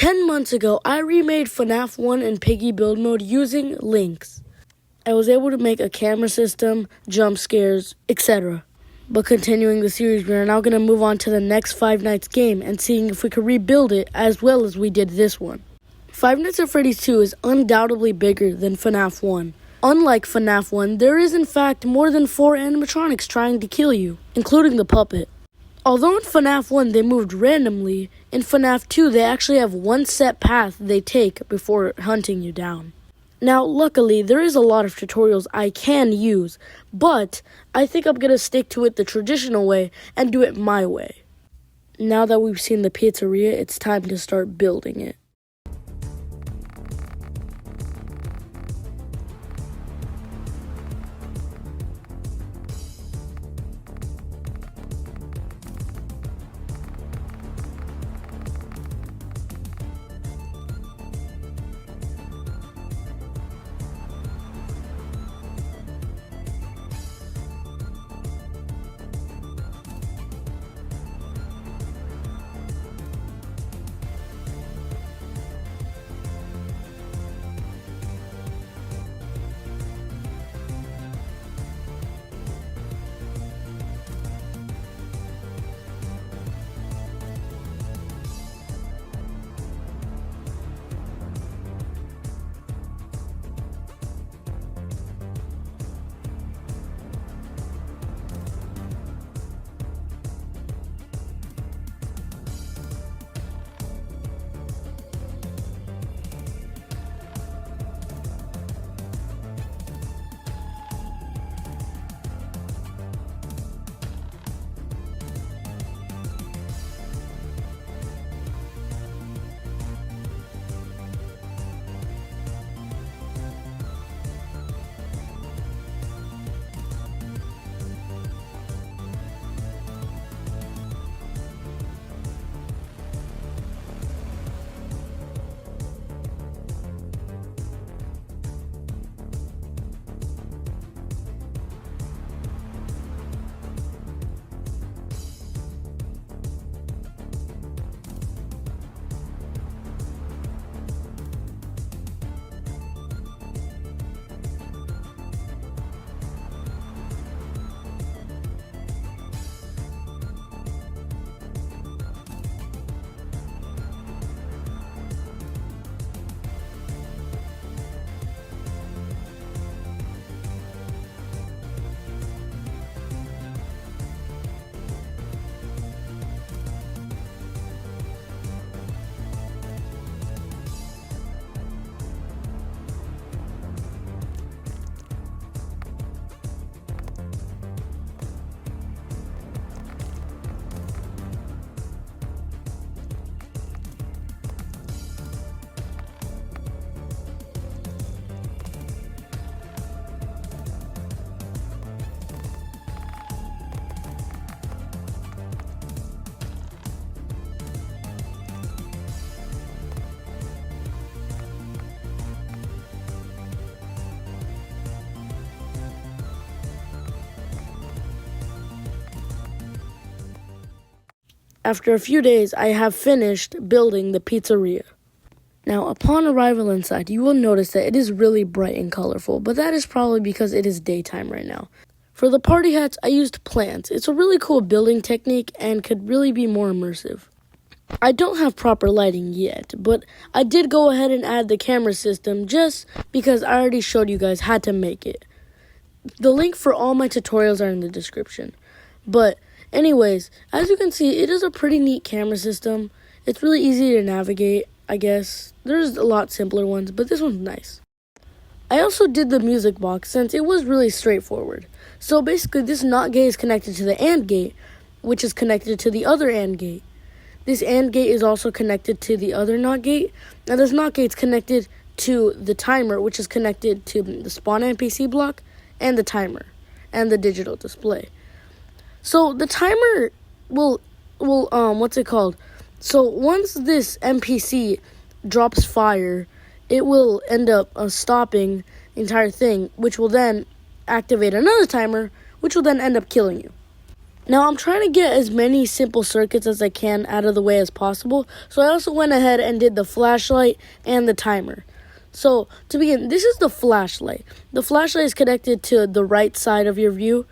10 months ago, I remade FNAF 1 in Piggy Build Mode using links. I was able to make a camera system, jump scares, etc. But continuing the series, we are now going to move on to the next Five Nights game and seeing if we could rebuild it as well as we did this one. Five Nights at Freddy's 2 is undoubtedly bigger than FNAF 1. Unlike FNAF 1, there is in fact more than 4 animatronics trying to kill you, including the puppet. Although in FNAF 1 they moved randomly, in FNAF 2 they actually have one set path they take before hunting you down. Now, luckily, there is a lot of tutorials I can use, but I think I'm going to stick to it the traditional way and do it my way. Now that we've seen the pizzeria, it's time to start building it. After a few days, I have finished building the pizzeria. Now, upon arrival inside, you will notice that it is really bright and colorful, but that is probably because it is daytime right now. For the party hats, I used plants. It's a really cool building technique and could really be more immersive. I don't have proper lighting yet, but I did go ahead and add the camera system just because I already showed you guys how to make it. The link for all my tutorials are in the description. But anyways, as you can see, it is a pretty neat camera system. It's really easy to navigate, I guess. There's a lot simpler ones, but this one's nice. I also did the music box since it was really straightforward. So basically, this NOT gate is connected to the AND gate, which is connected to the other AND gate. This AND gate is also connected to the other NOT gate. Now this NOT gate is connected to the timer, which is connected to the spawn NPC block and the timer and the digital display. So the timer will So once this NPC drops fire, it will end up stopping the entire thing, which will then activate another timer, which will then end up killing you. Now I'm trying to get as many simple circuits as I can out of the way as possible. So I also went ahead and did the flashlight and the timer. So to begin, this is the flashlight. The flashlight is connected to the right side of your view.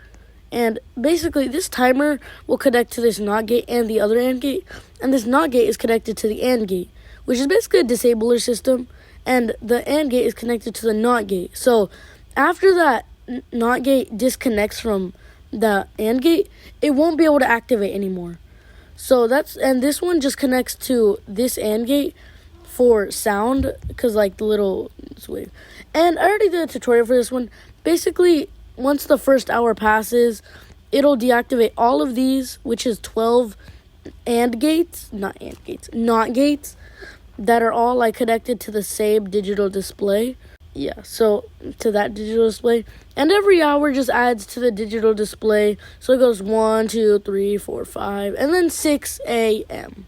And basically this timer will connect to this NOT gate and the other AND gate. And this NOT gate is connected to the AND gate, which is basically a disabler system. And the AND gate is connected to the NOT gate. So after that NOT gate disconnects from the AND gate, it won't be able to activate anymore. So and this one just connects to this AND gate for sound, because like the little wave. And I already did a tutorial for this one. Basically, once the first hour passes, it'll deactivate all of these, which is 12 NOT gates that are all like connected to the same digital display. Yeah, so to that digital display. And every hour just adds to the digital display. So it goes 1, 2, 3, 4, 5, and then 6 a.m.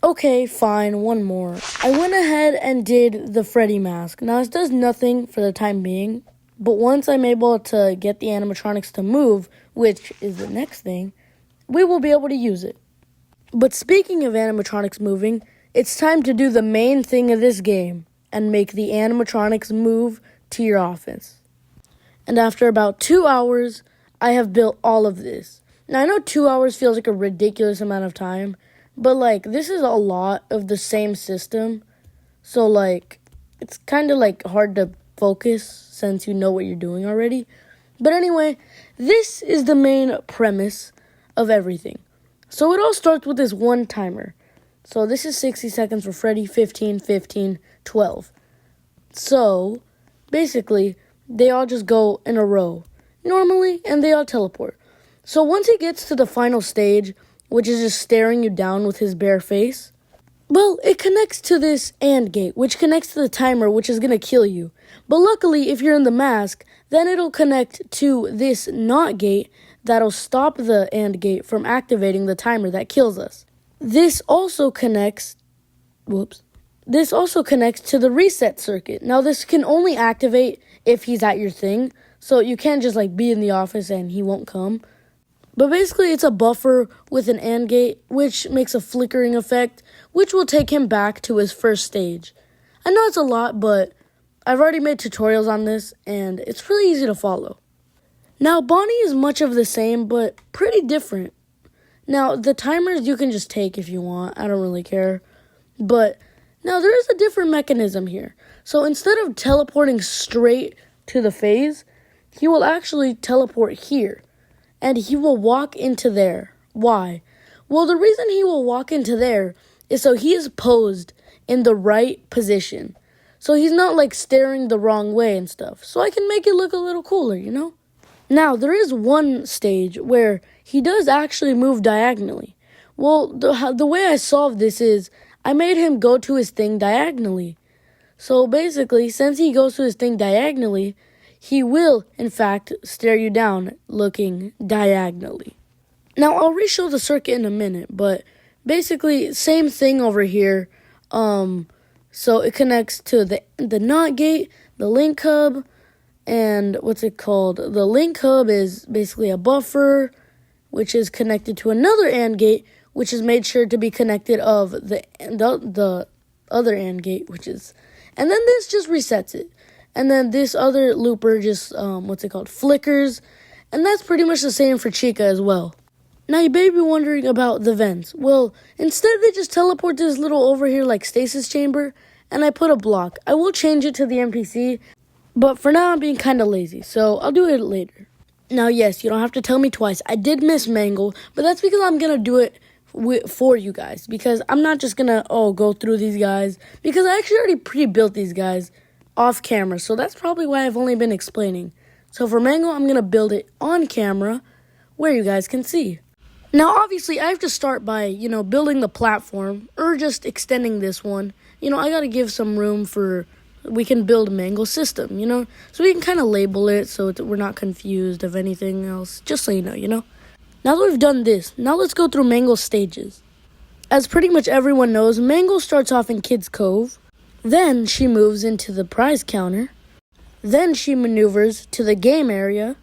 Okay, fine, one more. I went ahead and did the Freddy mask. Now, this does nothing for the time being, but once I'm able to get the animatronics to move, which is the next thing, we will be able to use it. But speaking of animatronics moving, it's time to do the main thing of this game and make the animatronics move to your office. And after about 2 hours, I have built all of this. Now, I know 2 hours feels like a ridiculous amount of time, but, like, this is a lot of the same system. So, like, it's kind of, like, hard to focus since you know what you're doing already. But anyway, this is the main premise of everything. So it all starts with this one timer. So this is 60 seconds for Freddy, 15, 15, 12. So, basically, they all just go in a row normally, and they all teleport. So once he gets to the final stage, which is just staring you down with his bare face, well, it connects to this AND gate, which connects to the timer, which is going to kill you. But luckily, if you're in the mask, then it'll connect to this NOT gate that'll stop the AND gate from activating the timer that kills us. This also connects to the reset circuit. Now, this can only activate if he's at your thing, so you can't just, like, be in the office and he won't come. But basically, it's a buffer with an AND gate, which makes a flickering effect, which will take him back to his first stage. I know it's a lot, but I've already made tutorials on this, and it's really easy to follow. Now, Bonnie is much of the same, but pretty different. Now, the timers you can just take if you want. I don't really care. But now, there is a different mechanism here. So instead of teleporting straight to the phase, he will actually teleport here. And he will walk into there. Why? Well, the reason he will walk into there is so he is posed in the right position. So he's not, like, staring the wrong way and stuff. So I can make it look a little cooler, you know? Now, there is one stage where he does actually move diagonally. Well, the way I solved this is I made him go to his thing diagonally. So basically, since he goes to his thing diagonally, he will, in fact, stare you down looking diagonally. Now, I'll re-show the circuit in a minute, but basically, same thing over here. So it connects to the NOT gate, the link hub, and what's it called? The link hub is basically a buffer, which is connected to another AND gate, which is made sure to be connected of the other AND gate, and then this just resets it. And then this other looper just, flickers. And that's pretty much the same for Chica as well. Now, you may be wondering about the vents. Well, instead they just teleport to this little over here, like, stasis chamber. And I put a block. I will change it to the NPC. But for now, I'm being kind of lazy. So I'll do it later. Now, yes, you don't have to tell me twice. I did miss Mangle. But that's because I'm going to do it for you guys. Because I'm not just going to, go through these guys. Because I actually already pre-built these guys off camera, so that's probably why I've only been explaining. So for Mango, I'm going to build it on camera where you guys can see. Now, obviously, I have to start by, building the platform or just extending this one. I got to give some room for, we can build Mango's system, so we can kind of label it so we're not confused of anything else, just so you know. Now that we've done this, now let's go through Mango's stages. As pretty much everyone knows, Mango starts off in Kids Cove. Then she moves into the prize counter. Then she maneuvers to the game area,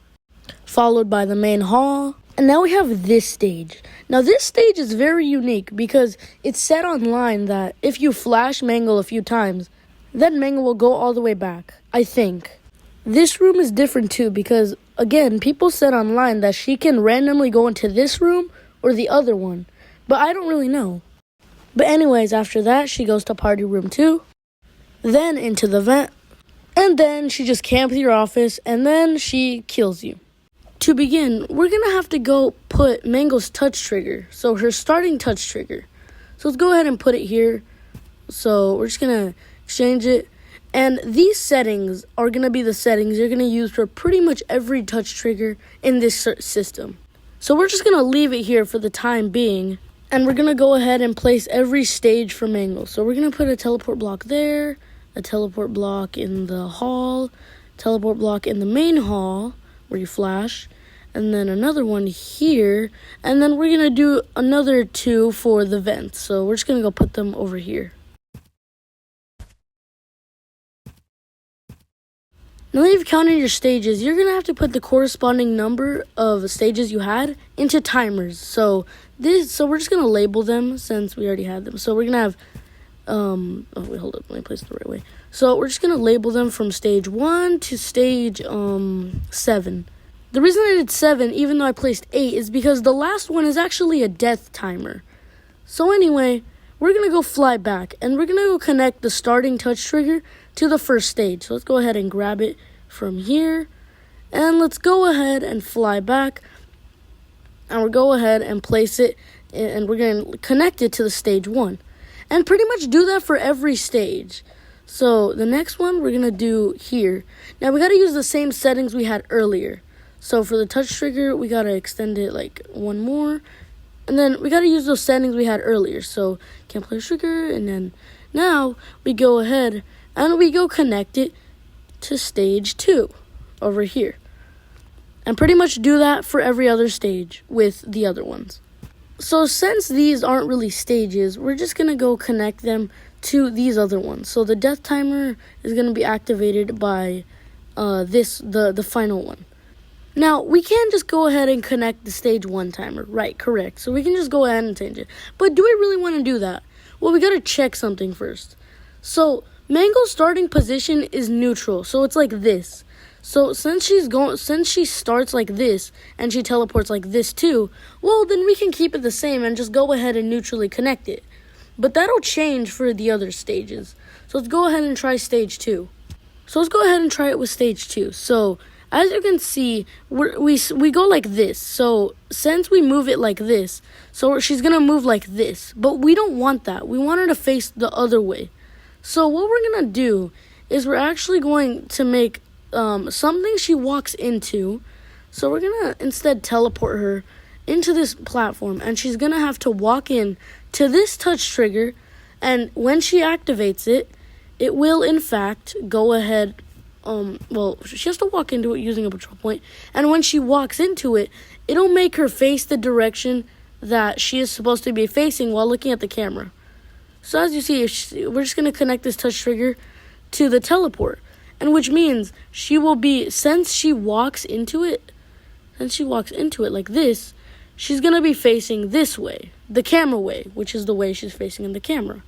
followed by the main hall, And now we have this stage. Now this stage is very unique because it's set online that if you flash Mangle a few times, then Mangle will go all the way back, I think. This room is different too because, again, people said online that she can randomly go into this room or the other one, but I don't really know. But anyways, after that, she goes to party room 2, then into the vent, and then she just camps your office, and then she kills you. To begin, we're going to have to go put Mangle's touch trigger, so her starting touch trigger. So let's go ahead and put it here. So we're just going to exchange it. And these settings are going to be the settings you're going to use for pretty much every touch trigger in this system. So we're just going to leave it here for the time being. And we're going to go ahead and place every stage for Mangle. So we're going to put a teleport block there, a teleport block in the hall, teleport block in the main hall where you flash, and then another one here, and then we're going to do another 2 for the vents. So we're just going to go put them over here. Now that you've counted your stages, you're going to have to put the corresponding number of stages you had into timers. So we're just going to label them since we already had them. So we're going to have, hold up, let me place it the right way. So we're just going to label them from stage 1 to stage 7. The reason I did 7, even though I placed 8, is because the last one is actually a death timer. So anyway, we're going to go fly back, and we're going to go connect the starting touch trigger to the first stage. So let's go ahead and grab it from here, and let's go ahead and fly back, and we'll go ahead and place it, and we're going to connect it to the stage 1. And pretty much do that for every stage. So the next one we're going to do here. Now we got to use the same settings we had earlier. So for the touch trigger, we got to extend it like 1 more. And then we got to use those settings we had earlier. So can't play trigger. And then now we go ahead and we go connect it to stage 2 over here. And pretty much do that for every other stage with the other ones. So since these aren't really stages, we're just going to go connect them to these other ones. So the death timer is going to be activated by the final one. Now, we can just go ahead and connect the stage 1 timer. Right, correct. So we can just go ahead and change it. But do we really want to do that? Well, we got to check something first. So Mangle's starting position is neutral. So it's like this. So since she starts like this and she teleports like this too, well, then we can keep it the same and just go ahead and neutrally connect it. But that'll change for the other stages. So let's go ahead and try stage 2. So let's go ahead and try it with stage 2. So as you can see, we go like this. So since we move it like this, so she's going to move like this. But we don't want that. We want her to face the other way. So what we're going to do is we're actually going to make something she walks into. So we're going to instead teleport her into this platform. And she's going to have to walk in to this touch trigger. And when she activates it, it will in fact go ahead. She has to walk into it using a patrol point, and when she walks into it, it'll make her face the direction that she is supposed to be facing while looking at the camera. So as you see, we're just going to connect this touch trigger to the teleport, and which means she will be, since she walks into it like this, she's going to be facing this way, the camera way, which is the way she's facing in the camera.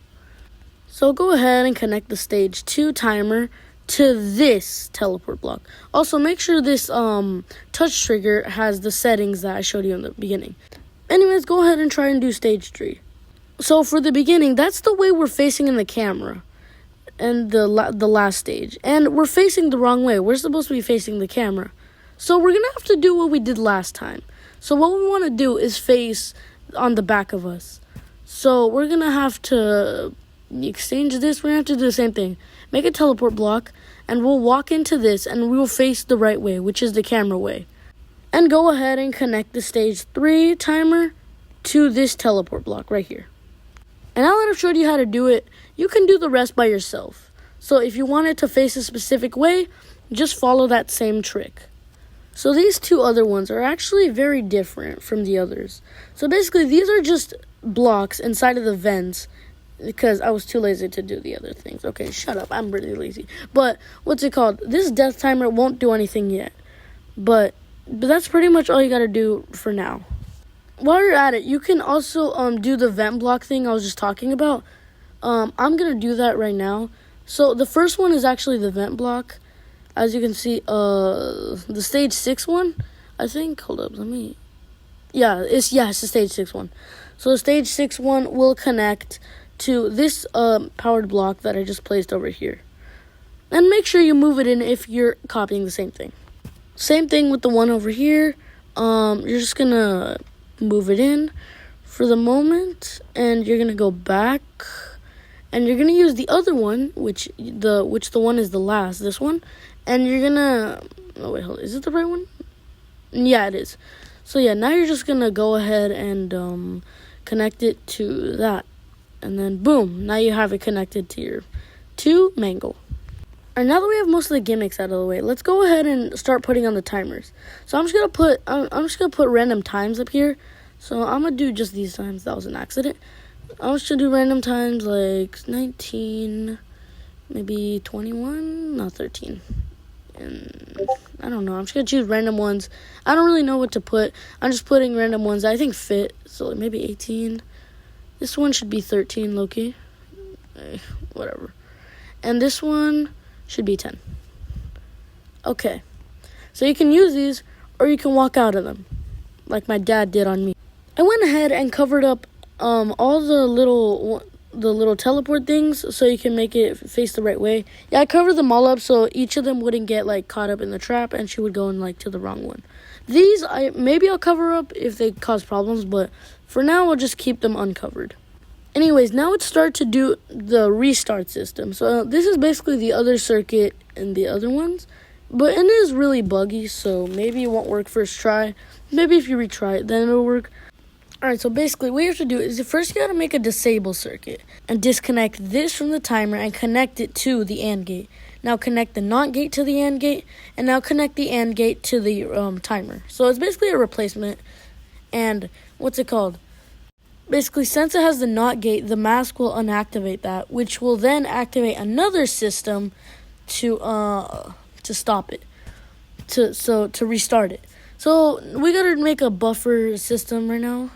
So go ahead and connect the stage 2 timer to this teleport block. Also, make sure this touch trigger has the settings that I showed you in the beginning. Anyways, go ahead and try and do stage 3. So for the beginning, that's the way we're facing in the camera, and the last stage. And we're facing the wrong way. We're supposed to be facing the camera. So we're gonna have to do what we did last time. So what we want to do is face on the back of us. So we're gonna have to exchange this. We're gonna have to do the same thing. Make a teleport block, and we'll walk into this, and we will face the right way, which is the camera way. And go ahead and connect the stage 3 timer to this teleport block right here. And now that I've showed you how to do it, you can do the rest by yourself. So if you want it to face a specific way, just follow that same trick. So these 2 other ones are actually very different from the others. So basically, these are just blocks inside of the vents, because I was too lazy to do the other things. Okay, shut up. I'm really lazy. But what's it called? This death timer won't do anything yet. But But that's pretty much all you gotta do for now. While you're at it, you can also do the vent block thing I was just talking about. I'm gonna do that right now. So the first one is actually the vent block. As you can see, the stage 6 one, I think. Hold up, it's the stage 6 one. So the stage 6 one will connect to this powered block that I just placed over here. And make sure you move it in if you're copying the same thing. Same thing with the one over here. You're just gonna move it in for the moment, and you're gonna go back, and you're gonna use the other one, which the one is the last, this one, and you're gonna, oh wait, hold on, is it the right one? Yeah, it is. So yeah, now you're just gonna go ahead and connect it to that, and then boom, now you have it connected to your mango. Alright, now that we have most of the gimmicks out of the way, let's go ahead and start putting on the timers. So I'm just gonna put random times up here. So I'm gonna do just these times. That was an accident. I'm just gonna do random times like 19, maybe 21, not 13. And I don't know. I'm just gonna choose random ones. I don't really know what to put. I'm just putting random ones that I think fit. So like maybe 18. This one should be 13, low-key. Whatever. And this one should be 10. Okay. So you can use these or you can walk out of them, like my dad did on me. I went ahead and covered up all the little teleport things so you can make it face the right way. Yeah, I covered them all up so each of them wouldn't get like caught up in the trap and she would go in like to the wrong one. These maybe I'll cover up if they cause problems, but for now I'll just keep them uncovered. Anyways, now let's start to do the restart system. So this is basically the other circuit and the other ones, but it is really buggy, so maybe it won't work first try. Maybe if you retry it, then it'll work. Alright, so basically what you have to do is first you gotta make a disable circuit and disconnect this from the timer and connect it to the AND gate. Now connect the NOT gate to the AND gate, and now connect the AND gate to the timer. So it's basically a replacement, and what's it called? Basically, since it has the NOT gate, the mask will unactivate that, which will then activate another system to stop it, to restart it. So we gotta make a buffer system right now,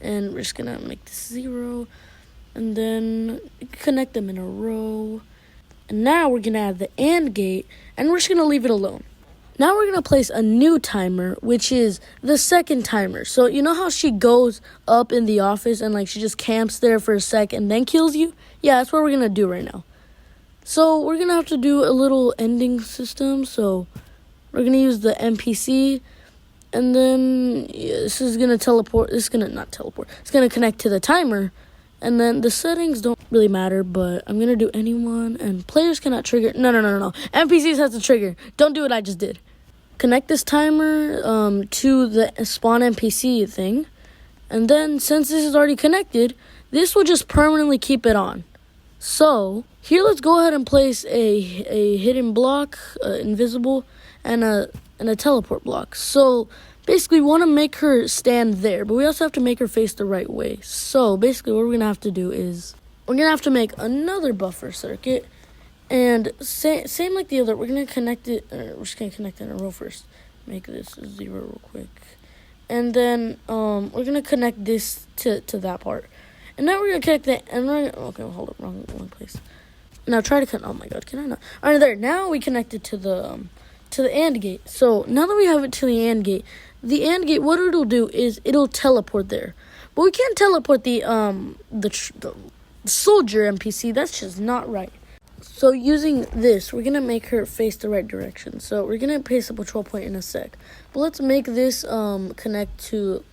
and we're just gonna make this 0, and then connect them in a row. And now we're gonna add the AND gate, and we're just gonna leave it alone. Now we're going to place a new timer, which is the second timer. So you know how she goes up in the office and like she just camps there for a sec and then kills you? Yeah, that's what we're going to do right now. So we're going to have to do a little ending system. So we're going to use the NPC, and then this is going to teleport. It's going to connect to the timer. And then the settings don't really matter, but I'm going to do anyone, and players cannot trigger. No. NPCs has to trigger. Don't do what I just did. Connect this timer to the spawn NPC thing. And then since this is already connected, this will just permanently keep it on. So here, let's go ahead and place a hidden block, invisible, and a teleport block. So basically, we want to make her stand there, but we also have to make her face the right way. So basically, what we're going to have to do is we're going to have to make another buffer circuit. And same like the other, we're going to connect it, we're just going to connect it in a row first. Make this 0 real quick. And then we're going to connect this to that part. And now we're going to connect that, and okay, hold up, wrong place. Now try to connect, oh my god, can I not? All right, there, now we connect it to the AND gate. So now that we have it to the AND gate, what it'll do is it'll teleport there. But we can't teleport the soldier NPC, that's just not right. So using this, we're going to make her face the right direction. So we're going to place a patrol point in a sec. But let's make this connect to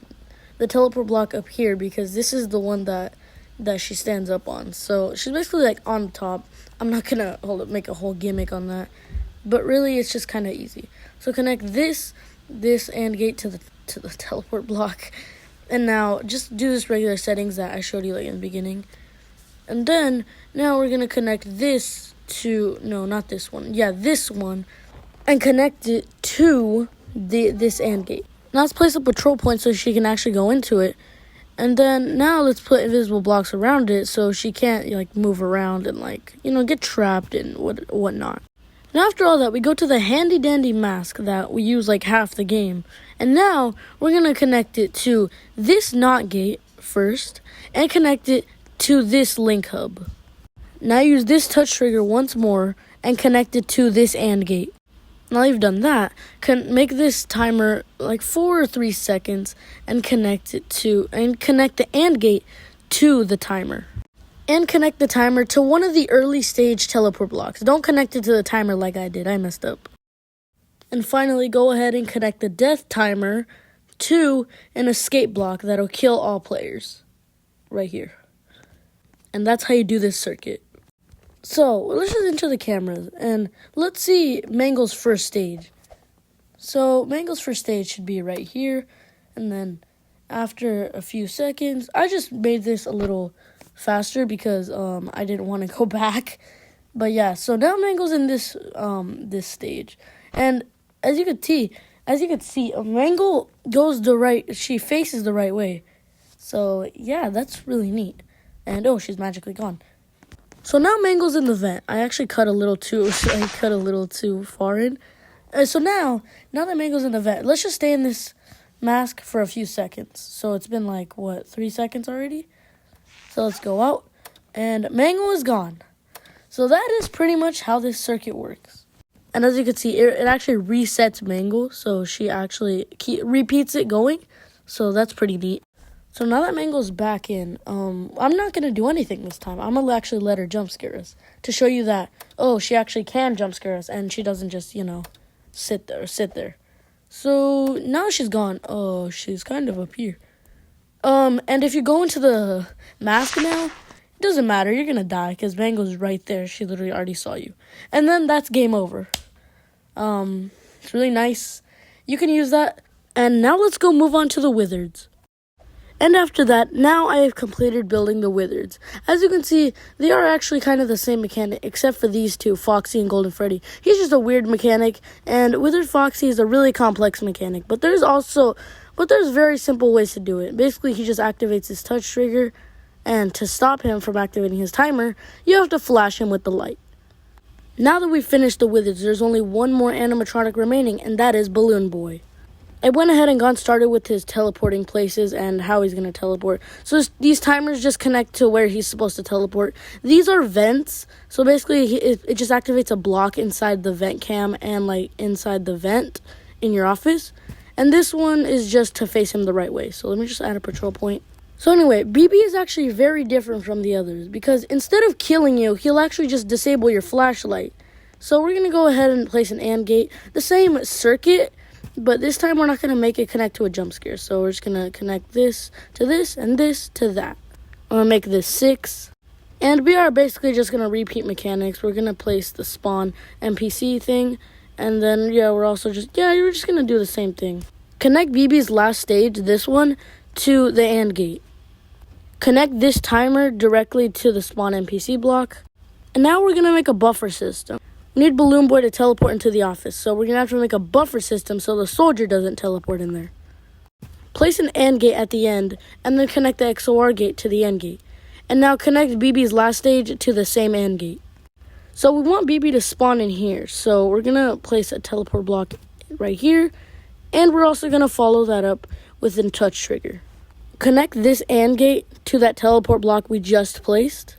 the teleport block up here, because this is the one that she stands up on. So she's basically like on top. I'm not going to make a whole gimmick on that. But really, it's just kind of easy. So connect this AND gate to the teleport block. And now just do this regular settings that I showed you like in the beginning. And then now we're going to connect this to, no, not this one. Yeah, this one. And connect it to this AND gate. Now let's place a patrol point so she can actually go into it. And then now let's put invisible blocks around it so she can't like move around and like, get trapped and whatnot. Now after all that, we go to the handy dandy mask that we use like half the game. And now we're going to connect it to this NOT gate first and connect it to this link hub. Now use this touch trigger once more and connect it to this AND gate. Now you've done that, make this timer like 4 or 3 seconds and connect the AND gate to the timer. And connect the timer to one of the early stage teleport blocks. Don't connect it to the timer like I did, I messed up. And finally, go ahead and connect the death timer to an escape block that'll kill all players. Right here. And that's how you do this circuit. So, let's just enter the cameras, and let's see Mangle's first stage. So, Mangle's first stage should be right here, and then after a few seconds, I just made this a little faster because I didn't want to go back. But yeah, so now Mangle's in this stage, and as you could see, Mangle she faces the right way. So yeah, that's really neat. And oh, she's magically gone. So now Mangle's in the vent. I actually cut a little too far in. So now that Mangle's in the vent, let's just stay in this mask for a few seconds. So it's been like 3 seconds already. So let's go out, and Mangle is gone. So that is pretty much how this circuit works. And as you can see, it actually resets Mangle, so she actually repeats it going. So that's pretty neat. So now that Mangle's back in, I'm not going to do anything this time. I'm going to actually let her jump scare us to show you that, oh, she actually can jump scare us, and she doesn't just, sit there. So now she's gone. Oh, she's kind of up here. And if you go into the mask now, it doesn't matter. You're going to die because Mangle's right there. She literally already saw you. And then that's game over. It's really nice. You can use that. And now let's go move on to the wizards. And after that, now I have completed building the wizards. As you can see, they are actually kind of the same mechanic, except for these two, Foxy and Golden Freddy. He's just a weird mechanic, and Wizard Foxy is a really complex mechanic. But there's very simple ways to do it. Basically, he just activates his touch trigger, and to stop him from activating his timer, you have to flash him with the light. Now that we've finished the wizards, there's only one more animatronic remaining, and that is Balloon Boy. I went ahead and started with his teleporting places and how he's going to teleport. So these timers just connect to where he's supposed to teleport. These are vents. So basically, it just activates a block inside the vent cam and inside the vent in your office. And this one is just to face him the right way. So let me just add a patrol point. So anyway, BB is actually very different from the others because instead of killing you, he'll actually just disable your flashlight. So we're going to go ahead and place an AND gate. The same circuit. But this time we're not going to make it connect to a jump scare. So we're just going to connect this to this and this to that. I'm going to make this 6. And we are basically just going to repeat mechanics. We're going to place the spawn NPC thing. And then, you're just going to do the same thing. Connect BB's last stage, this one, to the AND gate. Connect this timer directly to the spawn NPC block. And now we're going to make a buffer system. We need Balloon Boy to teleport into the office, so we're going to have to make a buffer system so the soldier doesn't teleport in there. Place an AND gate at the end, and then connect the XOR gate to the AND gate. And now connect BB's last stage to the same AND gate. So we want BB to spawn in here, so we're going to place a teleport block right here, and we're also going to follow that up with a touch trigger. Connect this AND gate to that teleport block we just placed.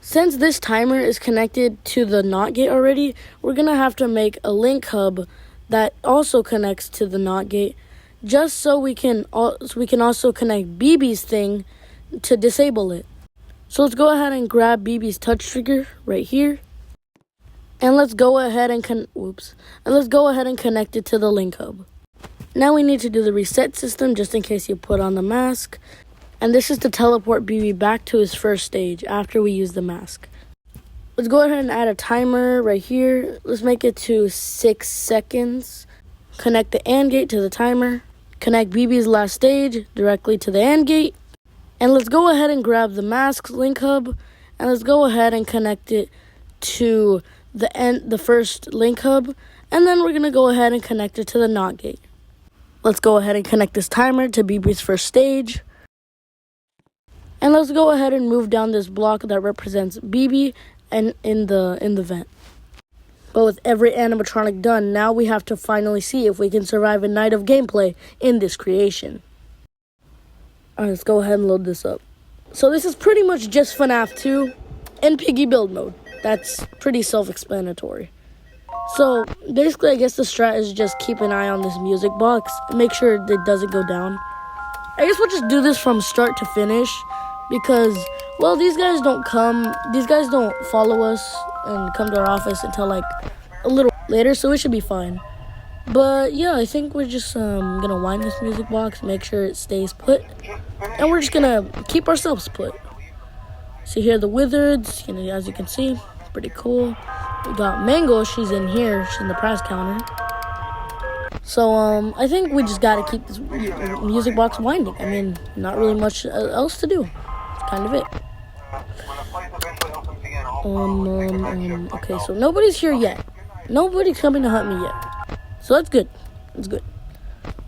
Since this timer is connected to the NOT gate already, we're going to have to make a link hub that also connects to the NOT gate, just so we can also connect BB's thing to disable it. So let's go ahead and grab BB's touch trigger right here. And let's go ahead and connect it to the link hub. Now we need to do the reset system just in case you put on the mask. And this is to teleport BB back to his first stage after we use the mask. Let's go ahead and add a timer right here. Let's make it to 6 seconds. Connect the AND gate to the timer. Connect BB's last stage directly to the AND gate. And let's go ahead and grab the mask link hub. And let's go ahead and connect it to the first link hub. And then we're going to go ahead and connect it to the NOT gate. Let's go ahead and connect this timer to BB's first stage. And let's go ahead and move down this block that represents BB and in the vent. But with every animatronic done, now we have to finally see if we can survive a night of gameplay in this creation. Alright, let's go ahead and load this up. So this is pretty much just FNAF 2 in Piggy Build Mode. That's pretty self-explanatory. So basically, I guess the strat is just keep an eye on this music box and make sure it doesn't go down. I guess we'll just do this from start to finish because, well, these guys don't follow us and come to our office until like a little later, so it should be fine. But yeah, I think we're just gonna wind this music box, make sure it stays put, and we're just gonna keep ourselves put. See here, the wizards, as you can see, pretty cool. We got Mango, she's in here, she's in the prize counter. So I think we just gotta keep this music box winding. I mean, not really much else to do. That's kind of it. Okay, so nobody's here yet. Nobody's coming to hunt me yet. So that's good. That's good.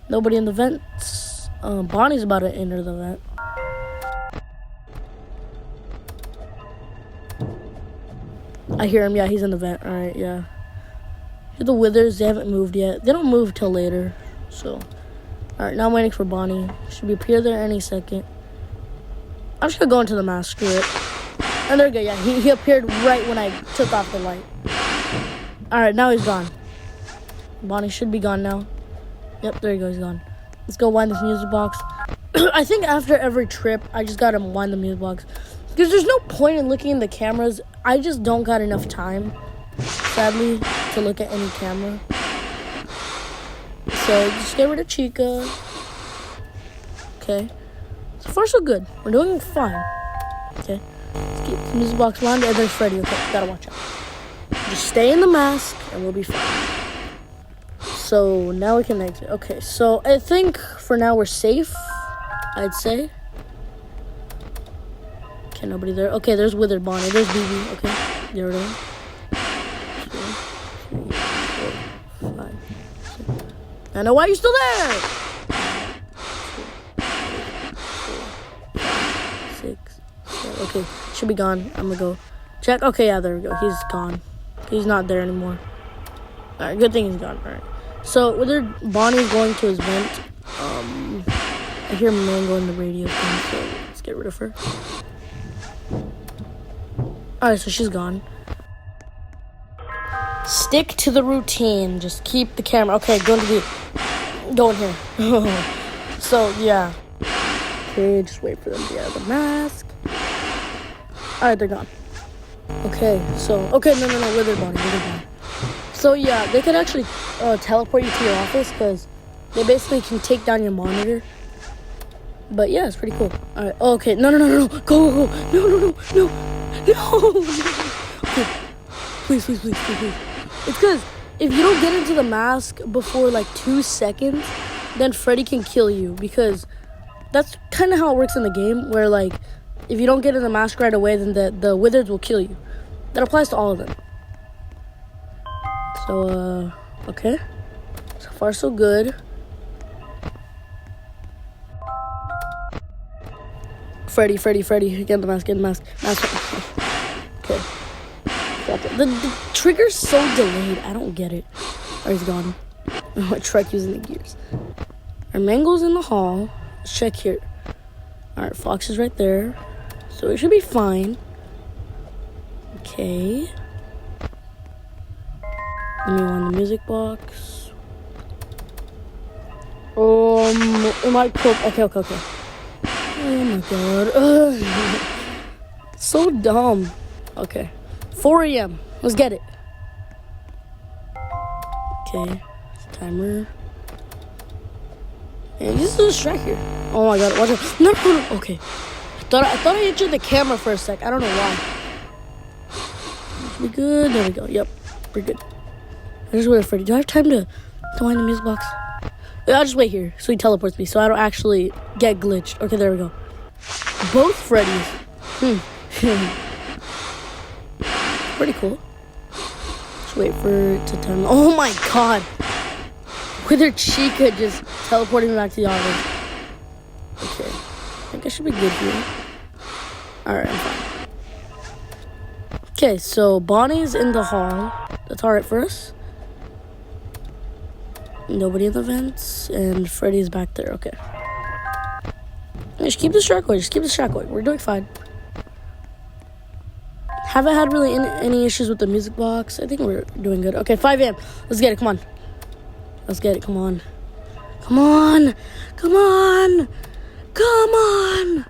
Nobody in the vents. Bonnie's about to enter the vent. I hear him. Yeah, he's in the vent. Alright, yeah. Here the withers. They haven't moved yet. They don't move till later. So, alright, now I'm waiting for Bonnie. Should be appear there any second. I'm just gonna go into the mask. Screw it. And there we go. Yeah, he appeared right when I took off the light. Alright, now he's gone. Bonnie should be gone now. Yep, there he goes. He's gone. Let's go wind this music box. I think after every trip, I just gotta wind the music box. Because there's no point in looking in the cameras. I just don't got enough time, sadly, to look at any camera. So, just get rid of Chica. Okay. So far, so good. We're doing fine. Okay. Let's keep the music box wound. And there's Freddy. Okay, gotta watch out. Just stay in the mask, and we'll be fine. So, now we can exit. Okay, so I think for now we're safe, I'd say. Okay, nobody there. Okay, there's Withered Bonnie. There's BB. Okay, there it is. 2, 3, 4, 5, 6. I know why you're still there. 2, 3, 4, 5, 6, 7. Okay, should be gone. I'm gonna go check. Okay, yeah, there we go. He's gone. He's not there anymore. Alright, good thing he's gone. Alright. So, Withered Bonnie's going to his vent. I hear Mango in the radio thing, so let's get rid of her. Alright, so she's gone. Stick to the routine. Just keep the camera. Okay, go in here. So, yeah. Okay, just wait for them to get out of the mask. Alright, they're gone. Okay, so... Okay, no, Withered Bonnie. So, yeah, they could actually teleport you to your office because they basically can take down your monitor. But, yeah, it's pretty cool. Alright, okay. No. Go. No. Okay. Please. It's because if you don't get into the mask before, like, 2 seconds, then Freddy can kill you. Because that's kind of how it works in the game, where, like, if you don't get in the mask right away, then the wizards will kill you. That applies to all of them. So, okay. So far, so good. Freddy. Get in the mask. Okay. The trigger's so delayed. I don't get it. Oh, he's gone. My truck using the gears. Our Mango's in the hall. Let's check here. Alright, Fox is right there. So it should be fine. Okay. Let me wind the music box. It might cook. Okay. Oh my god. So dumb. Okay. 4 a.m. Let's get it. Okay. Timer. And this is a strike here. Oh my god. Watch out. No. Okay. I thought I injured the camera for a sec. I don't know why. We good. There we go. Yep. We're good. I just wait for Freddy. Do I have time to wind the music box? I'll just wait here so he teleports me so I don't actually get glitched. Okay, there we go. Both Freddys. Pretty cool. Just wait for it to turn. Oh my god. Withered Chica just teleporting me back to the office. Okay. I think I should be good here. Alright, I'm fine. Okay, so Bonnie's in the hall. That's alright for us. Nobody in the vents, and Freddy's back there. Okay. Just keep the track going. Just keep the track going. We're doing fine. Haven't had really any issues with the music box. I think we're doing good. Okay, 5 a.m. Let's get it. Come on. Let's get it. Come on. Come on. Come on. Come on.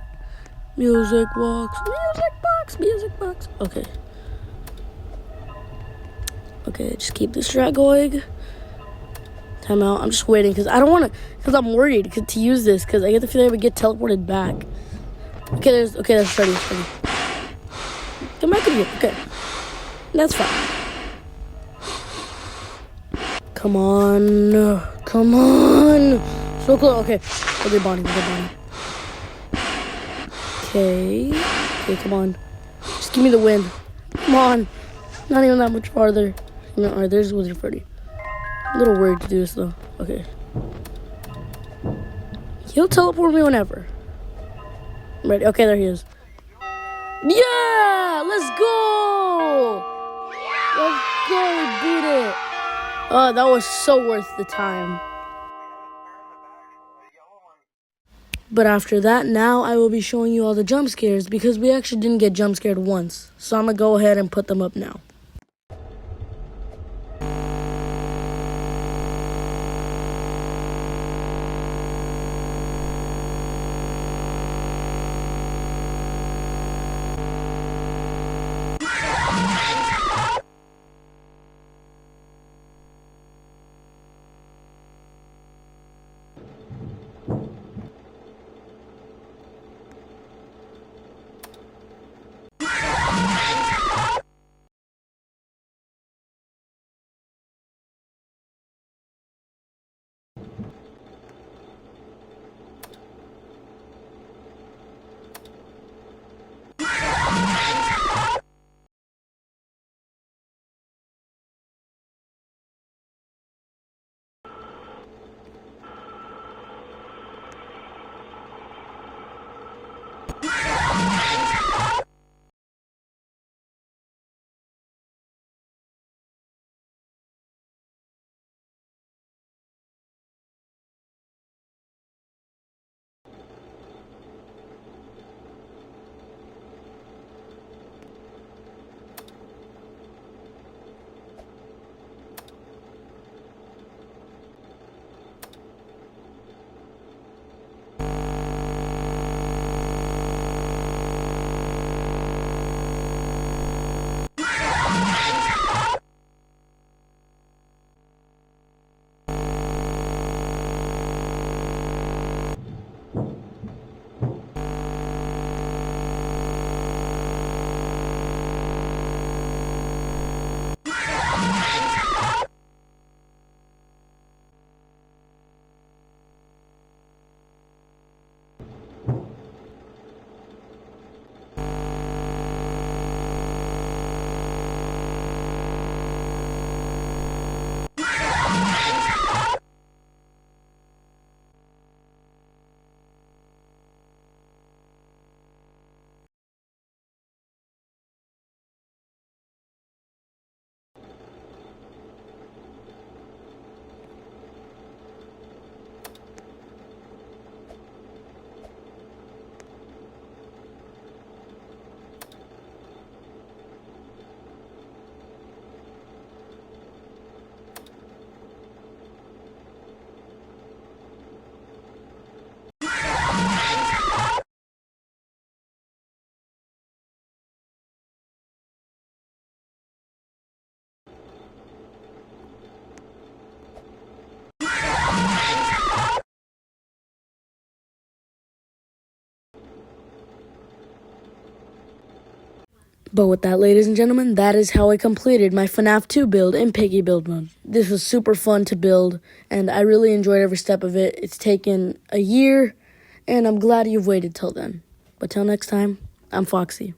Music box. Music box. Music box. Okay. Okay, just keep this track going. Time out. I'm just waiting because I don't want to, because I'm worried to use this because I get the feeling I would get teleported back. Okay, that's Freddy. Come back in here. Okay. That's fine. Come on. Come on. So close. Okay. Okay, Bonnie. Okay. Okay, come on. Just give me the win. Come on. Not even that much farther. Alright, there's Wizard Freddy. A little worried to do this though. Okay. He'll teleport me whenever. I'm ready. Okay, there he is. Yeah! Let's go! Let's go! We beat it! Oh, that was so worth the time. But after that, now I will be showing you all the jump scares because we actually didn't get jump scared once. So I'm going to go ahead and put them up now. But with that, ladies and gentlemen, that is how I completed my FNAF 2 build in Piggy Build Mode. This was super fun to build, and I really enjoyed every step of it. It's taken a year, and I'm glad you've waited till then. But till next time, I'm Foxy.